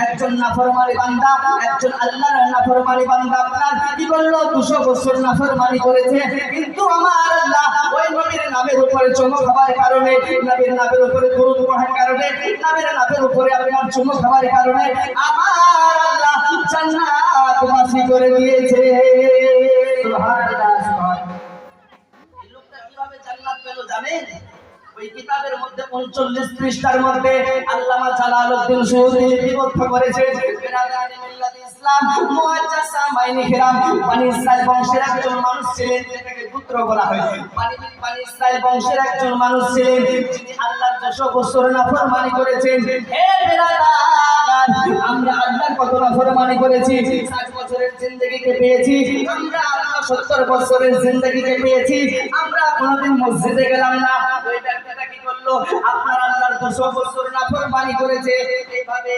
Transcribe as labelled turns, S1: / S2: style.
S1: একজন নাফরমানি বান্দা, একজন আল্লাহর নাফরমানি বান্দা আপনার কি করলো? 200 বছর নাফরমানি করেছে, কিন্তু আমার আল্লাহ ওই নবীর নামের উপরে চমক হওয়ার কারণে, নবীর নামের উপরে দরুদ পড়ার কারণে, নবীর নামের উপরে আপনার চমক হওয়ার কারণে আমার আল্লাহ জান্নাতবাসী করে দিয়েছে। সুবহানাল্লাহ, সুবহানাল্লাহ। এই লোকটা কিভাবে জান্নাত পেল জানেন? ওই কিতাবের মধ্যে 39 পৃষ্ঠার মধ্যে আল্লামা জালালউদ্দিন সুয়ুতী লিপিবদ্ধ করেছে। বেরাদানি মিল্লাত ইসলাম মুআজ্জাসা মাইনি কিরাম, বনি ইসরাইল বংশের একজন মানুষ ছিলেন, যেটাকে পুত্র বলা হয়। বনি ইসরাইল বংশের একজন মানুষ ছিলেন যিনি আল্লাহর 200 বছর নাফরমানি করেছেন। হে বেরাদার, আমরা আল্লাহর কত নাফরমানি করেছি? 60 বছরের জিন্দেগিকে পেয়েছি আমরা, 70 বছরের জিন্দেগিকে পেয়েছি আমরা, কোনোদিন মসজিদে গেলাম না। ওই ব্যক্তিটা কি করলো? আপনার আল্লাহর 200 বছর নাফরমানি করেছে, এইভাবে